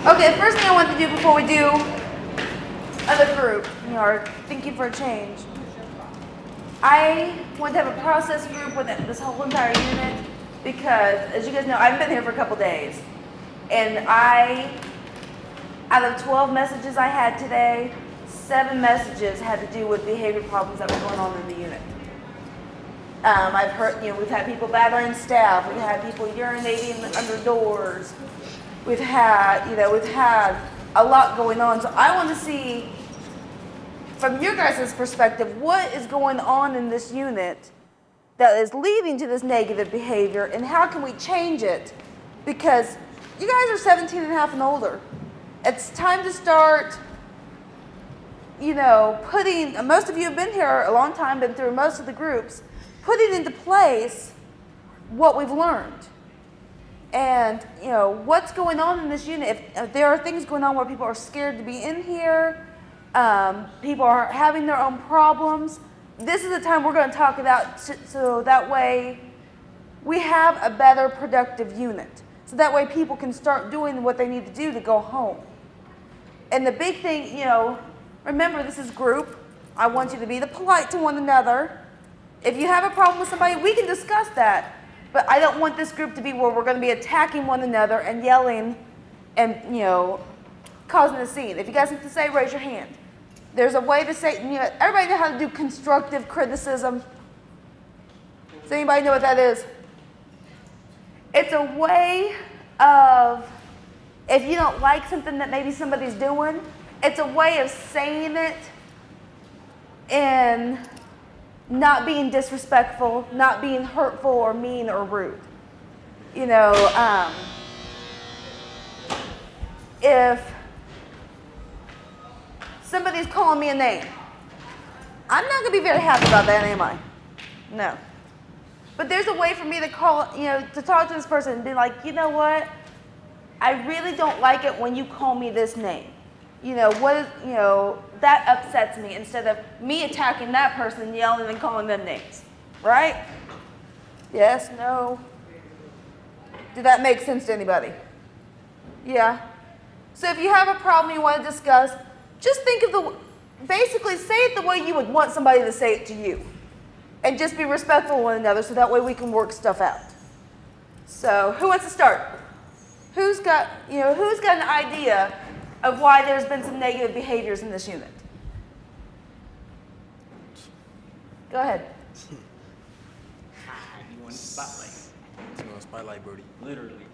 Okay, the first thing I want to do before we do other group, or thinking for a change, I want to have a process group with this whole entire unit because, as you guys know, I've been here for a couple days, and out of 12 messages I had today, 7 messages had to do with behavior problems that were going on in the unit. I've heard, we've had people battering staff, we've had people urinating under doors, we've had a lot going on. So I want to see, from your guys' perspective, what is going on in this unit that is leading to this negative behavior, and how can we change it? Because you guys are 17 and a half and older. It's time to start, putting, most of you have been here a long time, been through most of the groups, putting into place what we've learned. And, what's going on in this unit. If there are things going on where people are scared to be in here, people are having their own problems, this is the time we're going to talk about, so that way we have a better productive unit. So that way people can start doing what they need to do to go home. And the big thing, remember, this is group. I want you to be polite to one another. If you have a problem with somebody, we can discuss that. But I don't want this group to be where we're going to be attacking one another and yelling and, causing a scene. If you guys have to say, raise your hand. There's a way to say, everybody know how to do constructive criticism. Does anybody know what that is? It's a way of, if you don't like something that maybe somebody's doing, it's a way of saying it and not being disrespectful, not being hurtful or mean or rude. If somebody's calling me a name, I'm not going to be very happy about that, am I? No. But there's a way for me to call, to talk to this person and be like, you know what? I really don't like it when you call me this name. That upsets me, instead of me attacking that person, yelling and calling them names, right? Yes, no. Did that make sense to anybody? Yeah. So if you have a problem you want to discuss, just think of basically say it the way you would want somebody to say it to you. And just be respectful of one another, so that way we can work stuff out. So who wants to start? Who's got an idea of why there's been some negative behaviors in this unit? Go ahead. You want the spotlight? You want a spotlight, Brody? Literally.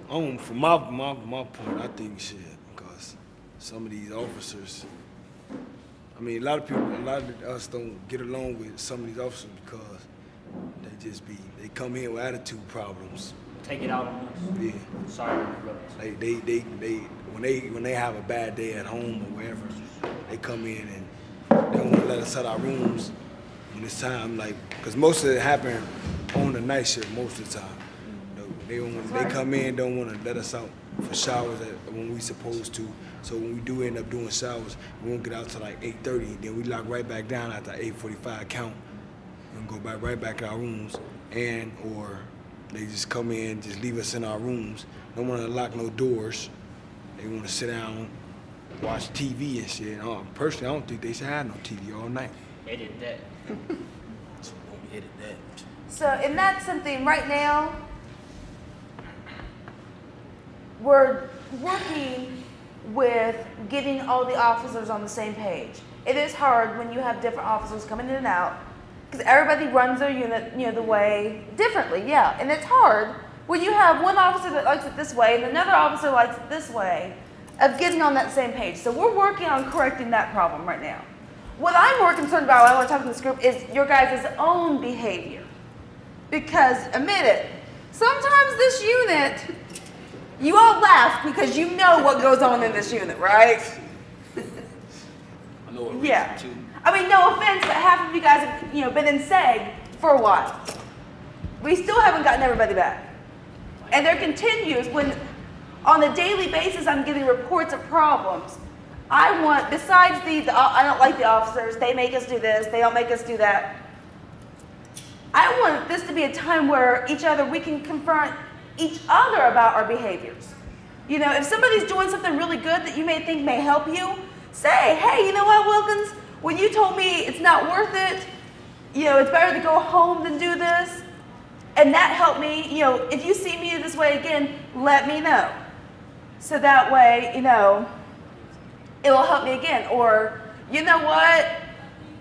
From my point, I think shit, because some of these officers, a lot of us don't get along with some of these officers because they come in with attitude problems. Take it out on us. Yeah. Sorry, brothers. Like when they have a bad day at home or wherever, they come in and they don't want to let us out our rooms when it's time. Because most of it happen on the night shift most of the time. They come in, don't want to let us out for showers when we supposed to. So when we do end up doing showers, we won't get out till 8:30. Then we lock right back down after 8:45 count and go right back in our rooms, or they just come in, just leave us in our rooms. Don't want to lock no doors. They want to sit down, watch TV and shit. Personally, I don't think they should have no TV all night. Edit that. Edit that. So, and that's something right now, we're working with getting all the officers on the same page. It is hard when you have different officers coming in and out, because everybody runs their unit, the way differently, yeah. And it's hard when you have one officer that likes it this way and another officer likes it this way, of getting on that same page. So we're working on correcting that problem right now. What I'm more concerned about, when I want to talk to this group, is your guys' own behavior. Because, admit it, sometimes this unit, you all laugh because you know what goes on in this unit, right? I know what Yeah. too. No offense, but half of you guys have, been in SEG for a while. We still haven't gotten everybody back. And there continues when, on a daily basis, I'm getting reports of problems. I want, besides I don't like the officers, they make us do this, they don't make us do that. I want this to be a time where we can confront each other about our behaviors. You know, if somebody's doing something really good that you may think may help you, say, hey, you know what, Wilkins? When you told me it's not worth it, you know, it's better to go home than do this, and that helped me, you know, if you see me this way again, let me know. So that way, you know, it will help me again. Or, you know what?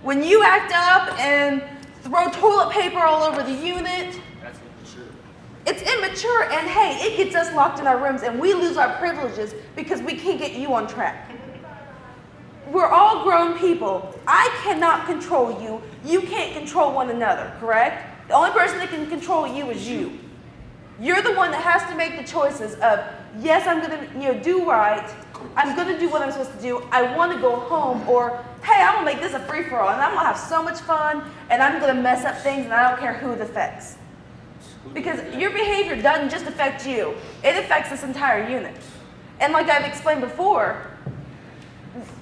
When you act up and throw toilet paper all over the unit, That's immature. it's immature, and hey, it gets us locked in our rooms and we lose our privileges because we can't get you on track. We're all grown people. I cannot control you. You can't control one another, correct? The only person that can control you is you. You're the one that has to make the choices of, yes, I'm going to do right. I'm going to do what I'm supposed to do. I want to go home. Or, hey, I'm going to make this a free-for-all, and I'm going to have so much fun, and I'm going to mess up things, and I don't care who it affects. Because your behavior doesn't just affect you. It affects this entire unit. And like I've explained before,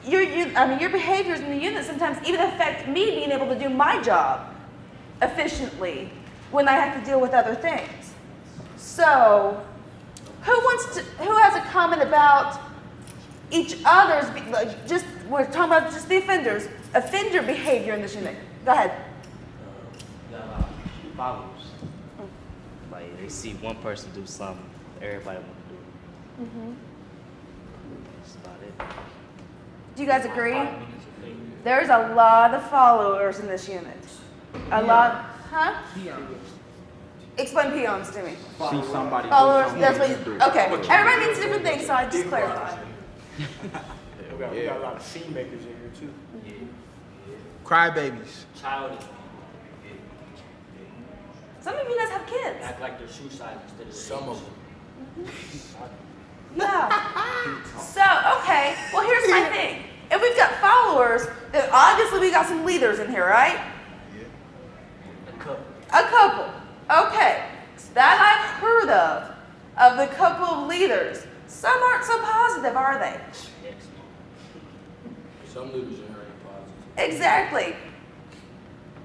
your behaviors in the unit sometimes even affect me being able to do my job efficiently when I have to deal with other things. So, who has a comment about each other's, we're talking about just the offender behavior in this unit. Go ahead. Got a lot of followers. Like, they see one person do something, everybody want to do it. Mm-hmm. That's about it. Do you guys agree? There's a lot of followers in this unit. A lot, huh? Explain peons to me. See somebody Followers, do that's something what you you, do. okay. Everybody means different things, so I just clarify. We got a lot of scene makers in here too. Yeah. Crybabies. Childish. Some of you guys have kids. Act like they're shoe size instead of Some of them. Yeah. So, okay. Well, here's my thing. If we've got followers, then obviously we got some leaders in here, right? a couple. A couple. Okay. So that I've heard of the couple of leaders. Some aren't so positive, are they? Some leaders in here ain't positive. Exactly.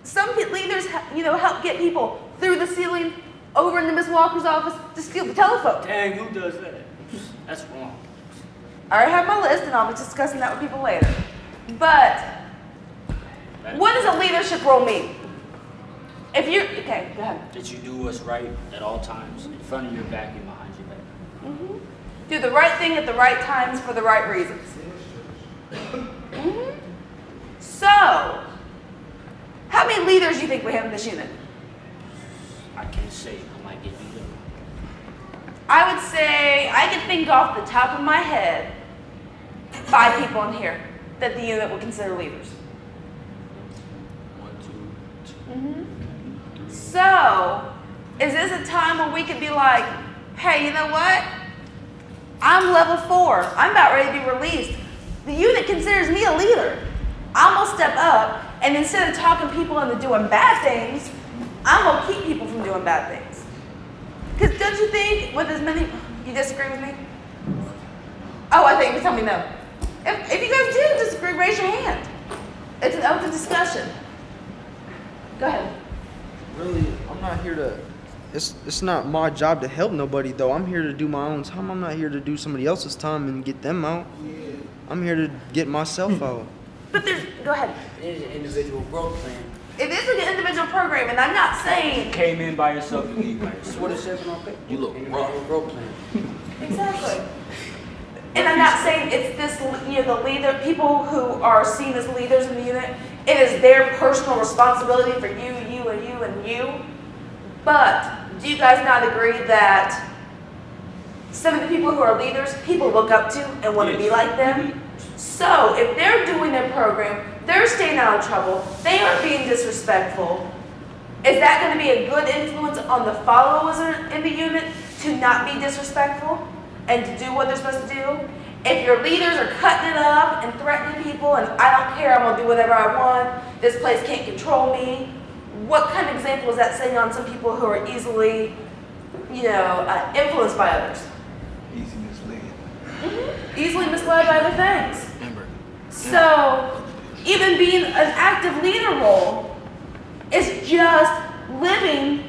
Some leaders, help get people through the ceiling, over into Miss Walker's office to steal the telephone. Dang, who does that? That's wrong. I already have my list, and I'll be discussing that with people later. But what does a leadership role mean? Okay, go ahead. That you do what's right at all times, in front of your back and behind your back. Mm-hmm. Do the right thing at the right times for the right reasons. Mm-hmm. So, how many leaders do you think we have in this unit? I can't say. I might get beat up. I would say I can think off the top of my head 5 people in here that the unit would consider leaders. 1, 2, 3. Mm-hmm. So, is this a time where we could be like, hey, you know what? I'm level 4. I'm about ready to be released. The unit considers me a leader. I'm going to step up, and instead of talking people into doing bad things, I'm going to keep people from doing bad things. Because don't you think with as many, you disagree with me? Oh, I think you tell me no. If you guys do disagree, raise your hand. It's an open discussion. Go ahead. Really, I'm not here to. It's not my job to help nobody though. I'm here to do my own time. I'm not here to do somebody else's time and get them out. I'm here to get myself out. But go ahead. It is an individual growth plan. It is an individual program, and I'm not saying Came in by yourself, you leave by yourself. What it says on paper. You look rough. Growth plan. exactly. And I'm not saying it's this, the leader, people who are seen as leaders in the unit. It is their personal responsibility for you, you, and you, and you. But do you guys not agree that some of the people who are leaders, people look up to and want to be like them? So if they're doing their program, they're staying out of trouble, they aren't being disrespectful, is that going to be a good influence on the followers in the unit to not be disrespectful and to do what they're supposed to do? If your leaders are cutting it up and threatening people and I don't care, I'm going to do whatever I want, this place can't control me, what kind of example is that setting on some people who are easily, influenced by others? Easy misled. Mm-hmm. Easily misled by other things. Remember. So, even being an active leader role is just living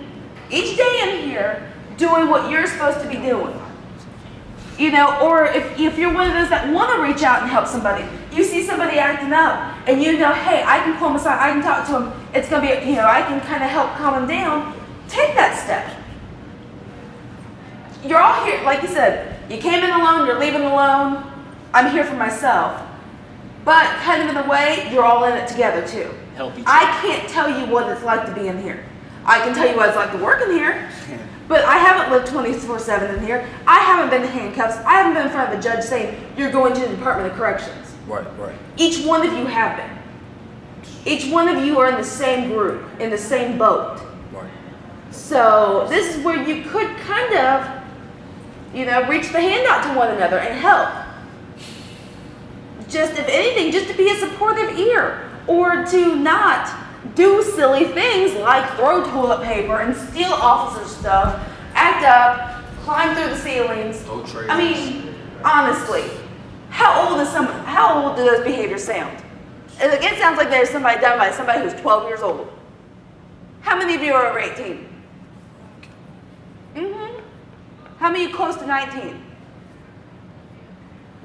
each day in here doing what you're supposed to be doing. Or if you're one of those that want to reach out and help somebody, you see somebody acting up, and hey, I can pull them aside, I can talk to them. It's gonna be, I can kind of help calm them down. Take that step. You're all here, like you said. You came in alone, you're leaving alone. I'm here for myself, but kind of in a way, you're all in it together too. Help each I can't tell you what it's like to be in here. I can tell you what it's like to work in here. But I haven't lived 24/7 in here. I haven't been in handcuffs. I haven't been in front of a judge saying, you're going to the Department of Corrections. Right. Each one of you have been. Each one of you are in the same group, in the same boat. Right. So this is where you could kind of, reach the hand out to one another and help. Just, if anything, just to be a supportive ear, or to not do silly things like throw toilet paper and steal officer stuff, act up, climb through the ceilings. No trailers. I mean, honestly, how old do those behaviors sound? It sounds like there's somebody done by somebody who's 12 years old. How many of you are over 18? How many are close to 19?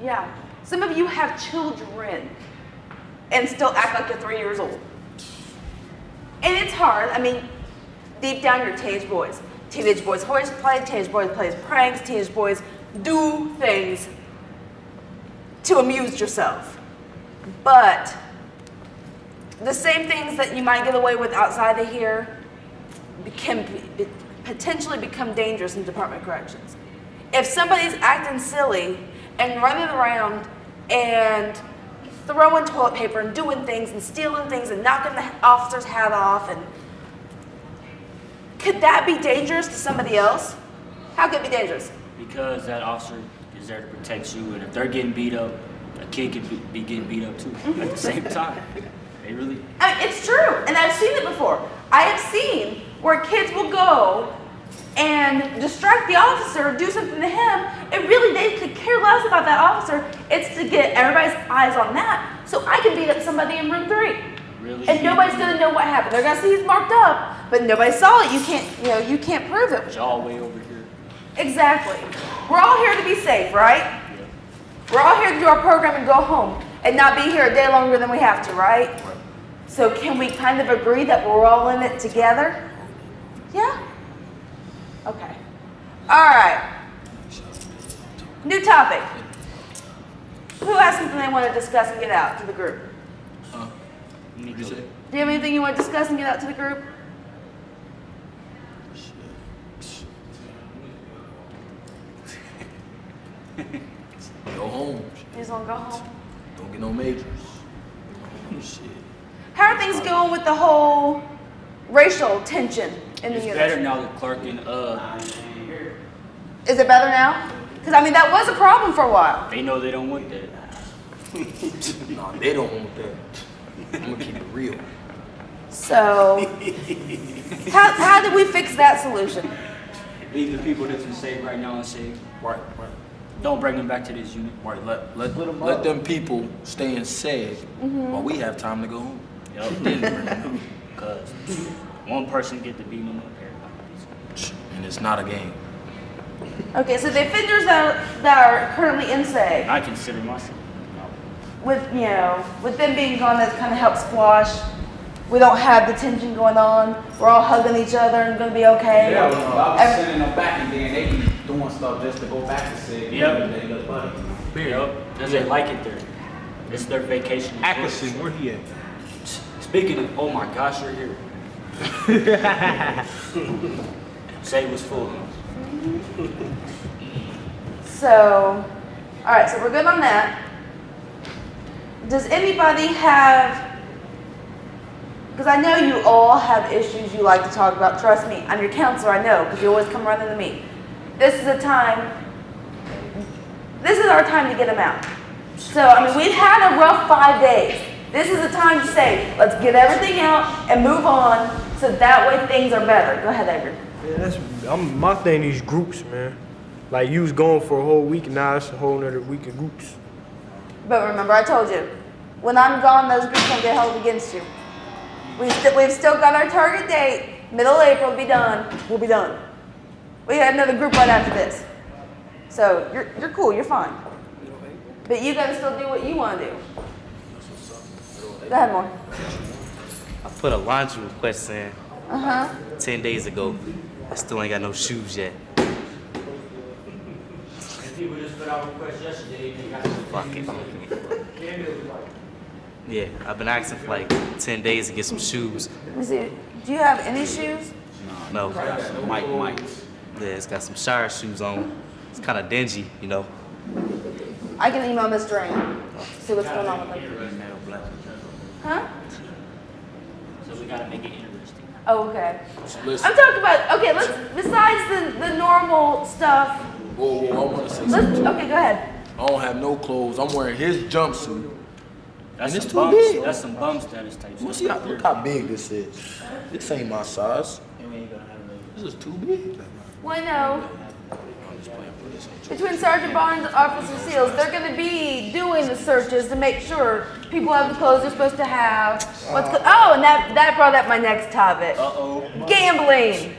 Yeah. Some of you have children and still act like you're 3 years old. And it's hard. I mean, deep down, you're teenage boys. Teenage boys horseplay, teenage boys play pranks, teenage boys do things to amuse yourself. But the same things that you might get away with outside of here can potentially become dangerous in the Department of Corrections. If somebody's acting silly and running around and throwing toilet paper and doing things and stealing things and knocking the officer's hat off, and could that be dangerous to somebody else? How could it be dangerous? Because that officer is there to protect you, and if they're getting beat up, a kid could be getting beat up too at the same time. They really. I mean, it's true, and I've seen it before. I have seen where kids will go and distract the officer, do something to him, and really they could care less about that officer. It's to get everybody's eyes on that, so I can beat up somebody in room 3. Really? And nobody's gonna know what happened. They're gonna see he's marked up, but nobody saw it. You can't prove it. Y'all way over here. Exactly. We're all here to be safe, right? Yeah. We're all here to do our program and go home and not be here a day longer than we have to, right? So can we kind of agree that we're all in it together? Yeah? Okay. All right. New topic. Who has something they want to discuss and get out to the group? Me You say? too. Do you have anything you want to discuss and get out to the group? Go home. You just want to go home? Don't get no majors. Shit. How are things going with the whole racial tension in the It's unit? better now that Clark and Is it better now? Because I mean that was a problem for a while. they know they don't want that. Nah, they don't want that. I'm gonna keep it real. So how did we fix that solution? Leave the people that's in safe right now and say, Right. don't bring them back to this unit. Right. Let them people stay in SEG while we have time to go home. Yup. Then bring them out. Because one person get to beat them up, everybody. And it's not a game. Okay, so the offenders that are currently in SAG, I consider myself. with them being gone, that's kind of helped squash. We don't have the tension going on. We're all hugging each other and gonna be okay. Yeah, I was sending them back and then they be doing stuff just to go back to SIG. Yep. They look funny. Yup. Because they like it there. It's their vacation. Atkinson, where he at? Speaking of, oh my gosh, you're here. Say it was full. So, all right, so we're good on that. Does anybody have, because I know you all have issues you like to talk about. Trust me, I'm your counselor, I know, because you always come running to me. This is our time to get them out. So, I mean, we've had a rough 5 days. This is the time to say, let's get everything out and move on, so that way things are better. Go ahead, Avery. Yeah, my thing, these groups, man. Like, you was going for a whole week, and now it's a whole nother week of groups. But remember, I told you, when I'm gone, those groups don't get held against you. We've still got our target date, middle of April, be done. We'll be done. We have another group right after this. So you're cool. You're fine. But you gotta still do what you want to do. Go ahead, more. I put a laundry request in 10 days ago. I still ain't got no shoes yet. People just put out requests yesterday and they got Fuck it. Yeah, I've been asking for like 10 days to get some shoes. Let me see. Do you have any shoes? No. Mike. Yeah, it's got some shower shoes on. It's kind of dingy, you know. I can email Miss Drain. See what's going on with them. Huh? So we gotta make it interesting. Oh, okay. Listen. I'm talking about, okay, let's, besides the normal stuff, Whoa, I want to say let's, something. okay, go ahead. I don't have no clothes. I'm wearing his jumpsuit. That's And it's some too bum, big. That's some bum status type Well, stuff. see, look how big this is. This ain't my size. This is too big. Well, no. Between Sergeant Barnes and Officer Seals, they're going to be doing the searches to make sure people have the clothes they're supposed to have. Oh, and that brought up my next topic. Gambling.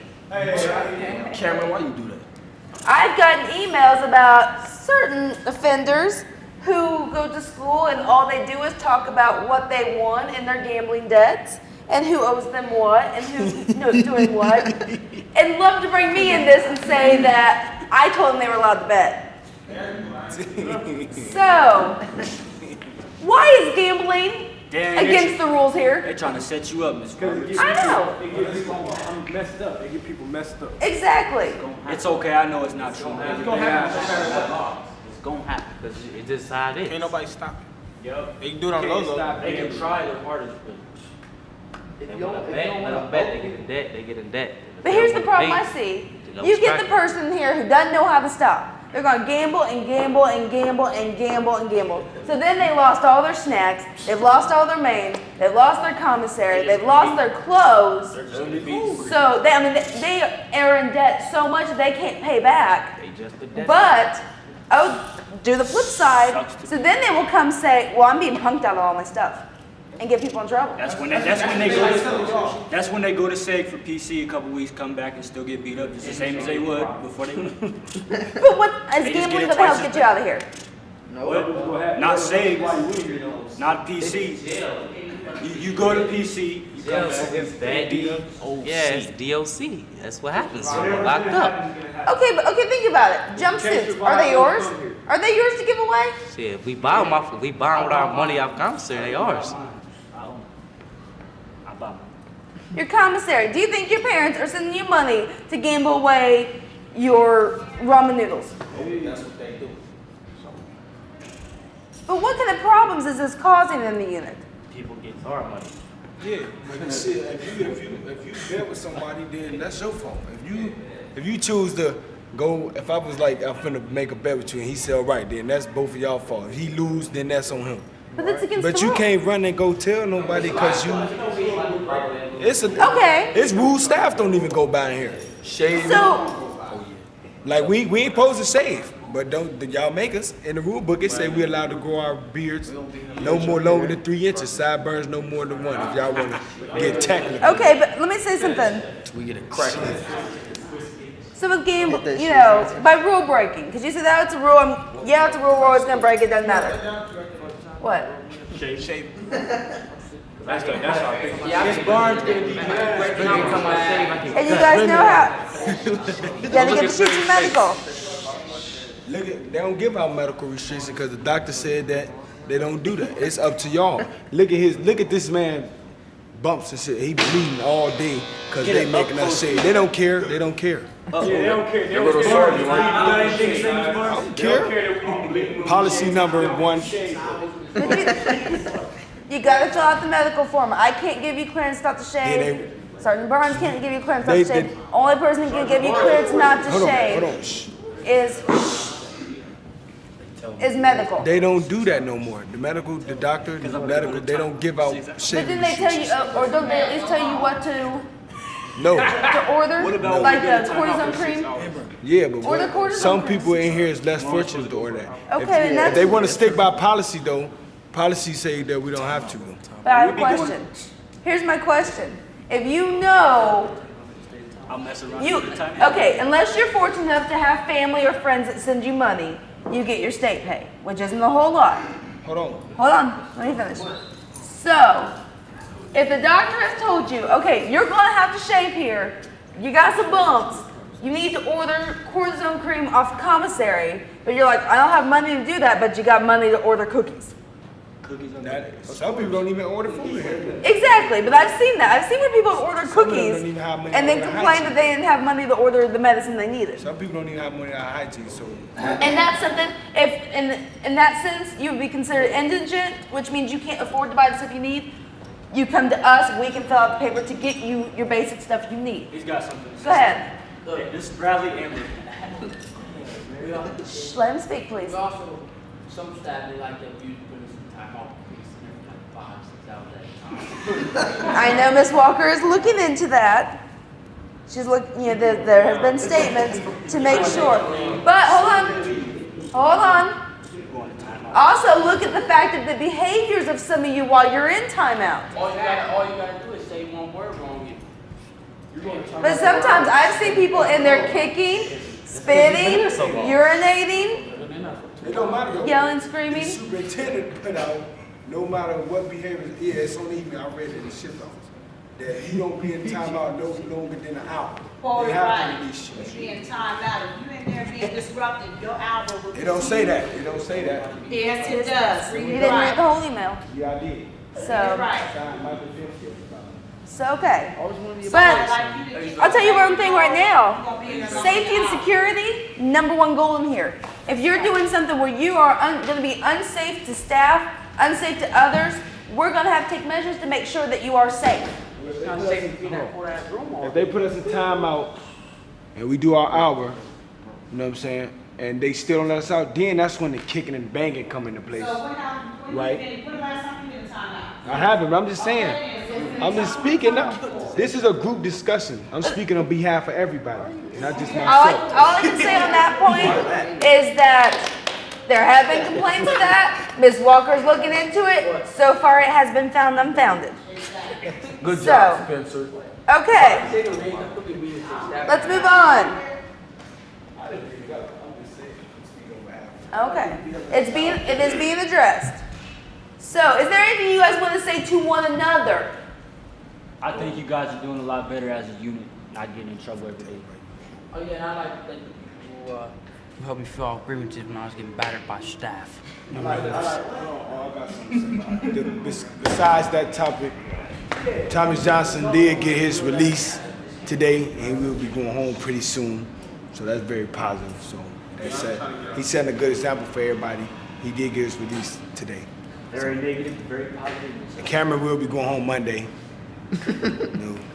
Cameron, why you do that? I've gotten emails about certain offenders who go to school and all they do is talk about what they won in their gambling debts and who owes them what and who's doing what, and love to bring me in this and say that I told them they were allowed to bet. So, why is gambling Damn, against the rules here? They trying to set you up, Miss Roberts. I know. They get people messed up. They get people messed up. Exactly. It's okay, I know it's not true. It's gonna happen. It's gonna happen because it's just how it is. Ain't nobody stopping. Yup. They can do it on Lolo. They can try their hardest, but They want to bet, let them bet, they get in debt, they get in debt. But here's the problem I see. You get the person here who doesn't know how to stop. They're going to gamble and gamble and gamble and gamble and gamble. So then they lost all their snacks, they've lost all their mains, they've lost their commissary, they've lost their clothes. So they are in debt so much they can't pay back. They just the debt. But, do the flip side. So then they will come say, well, I'm being punked out of all my stuff. And get people in trouble. That's when they go to SEG for PC a couple weeks, come back and still get beat up just the same as they would before they went. But what is They just gambling get it going to help twice get you out of here? What? Not SEG, not PC. You go to PC, you come back. Yeah, it's DOC. That's what happens. You're locked up. Okay, think about it. Jumpsuits, are they yours? Are they yours to give away? Shit, if we buy them with our money off commissary, they ours. I buy mine. Your commissary. Do you think your parents are sending you money to gamble away your ramen noodles? that's what they do. But what kind of problems is this causing in the unit? People get our money. Yeah, but shit, if you bet with somebody, then that's your fault. If you choose to go, if I was like, I'm finna make a bet with you, and he said, all right, then that's both of y'all fault. If he lose, then that's on him. But that's against But the you law. can't run and go tell nobody because Okay. It's rules staff don't even go by in here. Shave. So, Like we ain't supposed to shave, but don't y'all make us in the rule book? It say we allowed to grow our beards no more longer than 3 inches, sideburns no more than 1. If y'all want to get technical, okay, but let me say something. We get a crack. So with gamble, you know, by rule breaking, because you said that it's a rule, it's a rule, we're always going to break it, doesn't matter. What? And you guys know how, you got to get the shit to medical. they don't give out medical restriction because the doctor said that they don't do that. It's up to y'all. Look at this man bumps and shit. He bleeding all day because they making us shave. They don't care. They don't care. Yeah, they don't care. They Your little sergeant, right? I don't care. Policy number 1. You got to fill out the medical form. I can't give you clearance not to shave. Sergeant Barnes can't give you clearance not to shave. Only person who can give you clearance not to shave Hold on. Shh. is medical. They don't do that no more. The doctor, the medical, they don't give out But shaving then they tell you, restrictions. or don't they at least tell you what to No. order? Like the cortisone cream? Yeah, but Or the cortisone some cream. people in here is less fortunate to order that. Okay, and If that's. they want to stick by policy though, policy say that we don't have to. But I have a question. Here's my question. If you know I'll mess around You, with the timeout. okay, unless you're fortunate enough to have family or friends that send you money, you get your state pay, which isn't a whole lot. Hold on. Hold on, let me finish. So, if the doctor has told you, okay, you're gonna have to shave here, you got some bumps, you need to order cortisone cream off commissary, but you're like, I don't have money to do that, but you got money to order cookies. Cookies on Some people don't even order food here. Exactly, but I've seen that. I've seen where people order Some of them cookies don't even have money and then to order complain hygiene. that they didn't have money to order the medicine they needed. Some people don't even have money to hygiene, so And that's something, if in that sense, you would be considered indigent, which means you can't afford to buy the stuff you need. You come to us, we can fill out the paper to get you your basic stuff you need. He's got something. Go ahead. Look, this is Bradley Amber. Shh, let him speak, please. There's also some staff, they like that you put in some time off, every like 5, 6 hours at a time. I know Miss Walker is looking into that. She's looking, you know, there have been statements to make sure. But hold on. Also look at the fact of the behaviors of some of you while you're in timeout. All you gotta do is say one word wrong. But sometimes I've seen people in there kicking, spitting, urinating, it don't matter though. yelling, The screaming. superintendent put out, no matter what behavior, yeah, it's on email, I read it in the shift office, that you don't be in timeout no longer than an hour. They have to release you. If you're in timeout, if you in there being disruptive, your hour will be. It don't say that, it don't say that. Yes, it does. You didn't read the whole email. Yeah, I did. So, Right. Signed Michael Field. so okay. But But Like you did- I'll tell you one thing right You're now. gonna be in there Safety and longer. security, #1 goal in here. If you're doing something where you are going to be unsafe to staff, unsafe to others, we're going to have to take measures to make sure that you are safe. If they put us in timeout and we do our hour, you know what I'm saying, and they still don't let us out, then that's when the kicking and banging come into place. So when Right. you put last time you did a timeout? I haven't, but I'm just saying. I'm just speaking now. This is a group discussion. I'm speaking on behalf of everybody, not just All myself. I can say on that point is that there have been complaints of that. Ms. Walker's looking into it. So far, it has been found unfounded. Good So- job, Spencer. Okay, let's move on. Okay, it is being addressed. So, is there anything you guys want to say to one another? I think you guys are doing a lot better as a unit, not getting in trouble every day. Oh yeah, and I like that you helped me fill out grievances when I was getting battered by staff. I got something to say about it. Besides that topic, Thomas Johnson did get his release today, and we'll be going home pretty soon. So that's very positive. So he's setting a good example for everybody. He did get his release today. Very negative, very positive. The camera will be going home Monday.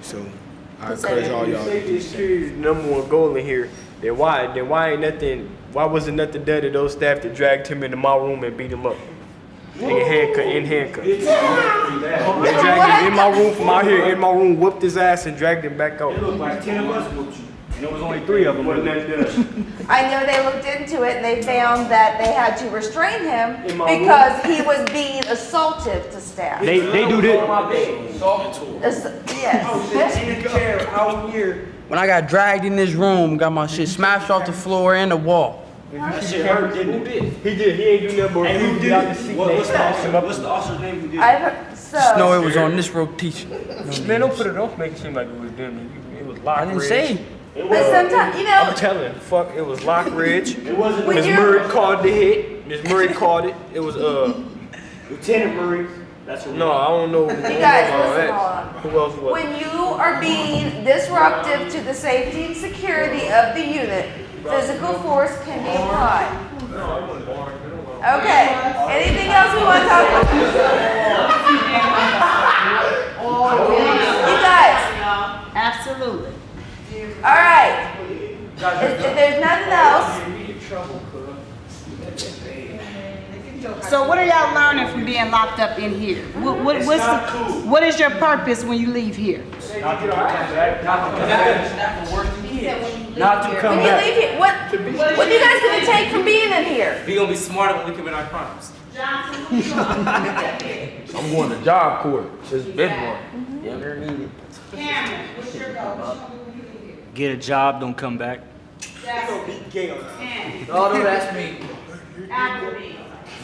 So I encourage all y'all to Safety do and the same. security is the #1 goal in here. Then why wasn't nothing done to those staff that dragged him into my room and beat him up? In handcuffs. They dragged him in my room from out here in my room, whooped his ass and dragged him back out. It looked like 10 of us whooped you, and it was only 3 of them. Wasn't that done? I know they looked into it and they found that they had to restrain him In my room? because he was being assaultive to staff. They do this. Yes. In the chair out here. When I got dragged in this room, got my shit smashed off the floor and the wall. That shit hurt, didn't it? He did. He ain't do nothing but refuse to get out the seat. What's They tossed him up. the officer's name who did it? I've heard, so. No, it was on this rotation. Man, don't make it seem like it was them. It was Lockridge. I didn't say. But sometimes, you know, I'm telling. Fuck, it was Lockridge. It wasn't When Miss you're- Murray called the hit. Miss Murray called it. It was Lieutenant Murray. That's what no, I don't know. you guys, listen, hold on. Who else was? When you are being disruptive to the safety and security of the unit, physical force can be applied. Okay, anything else we want to talk about? You guys, Absolutely. all right. If there's nothing else, So what are y'all learning from being locked up in here? What is your purpose when you leave here? Not to come when you back. leave here, what are you guys going to take from being in here? We gonna be smarter when we commit our crimes. I'm going to job court. It's been one. Cameron, what's your goal? What you gonna do when you leave here? Get a job, don't come back. That's Be gay on that. 10. Oh, no, that's me. After me.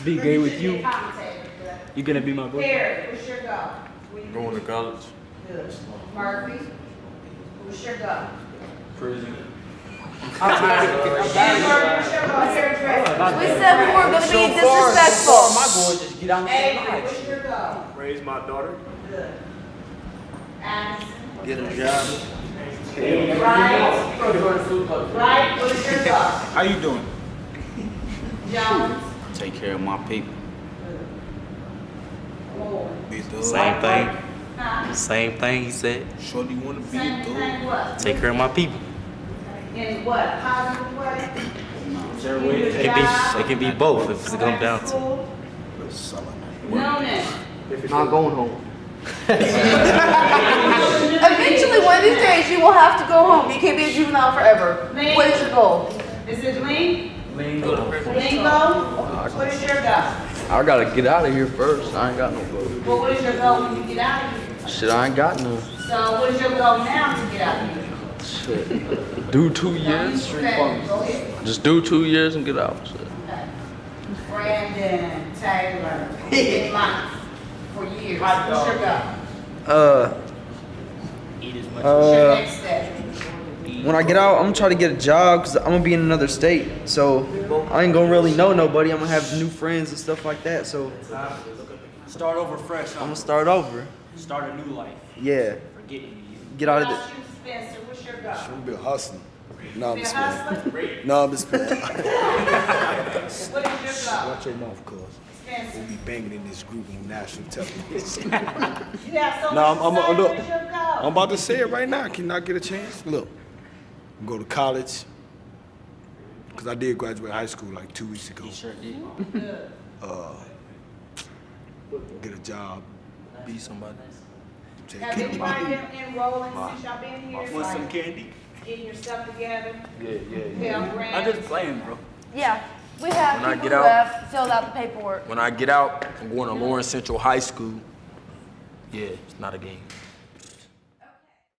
Be gay with you. Commentator. You gonna be my boy? Perry, what's your goal? Going to college. Good. Murphy, what's your goal? Prison. Amber, what's your goal? Hairdresser. We said we weren't going to be My disrespectful. goal is just get on the Avery, live. what's your goal? Raise my daughter. Good. Addison. Get a job. Right, what's your goal? How you doing? Jones. Take care of my people. Moore. Same thing. Huh? Same thing he said. Shorty wanna be Same a dude. thing what? Take care of my people. In what? Positive way? It can be both if it's come down to. Noonan. Not going home. Eventually, one of these days, you will have to go home. You can't be a juvenile forever. Lean. What is your goal? Is it Lean? Lean, go to prison. Lean go? What is your goal? I gotta get out of here first. I ain't got no goal. Well, what is your goal when you get out of here? Shit, I ain't got none. So what is your goal now to get out of here? Shit. Do 2 years. Go ahead. Just do 2 years and get out. Shit. Okay. Brandon Taylor, in life for years. What's your goal? Eat as much What's your next step? When I get out, I'm gonna try to get a job because I'm gonna be in another state. So I ain't gonna really know nobody. I'm gonna have new friends and stuff like that. So Start over fresh, I'm gonna start over. Start a new life. Yeah. Forgetting you. Get out of What the. about you, Spencer? What's your goal? I'm be hustling. No, I'm Be a just playing. hustler? No, I'm just playing. What is your goal? Watch your mouth, cuz. Spencer. We'll be banging in this group on national television. You have so No, much I'm to say. look. What is your goal? I'm about to say it right now. Can I get a chance? Look, go to college. Cause I did graduate high school like 2 weeks ago. He sure did. Good. Get a job. Be somebody. Take Have care of my anybody people. been enrolling since y'all been here? Want some candy? Getting your stuff together? Yeah. Yeah, I'm grants? just playing, bro. Yeah, we have When I people get who out- have filled out the paperwork. When I get out, I'm going to Lawrence Central High School. Yeah, it's not a game.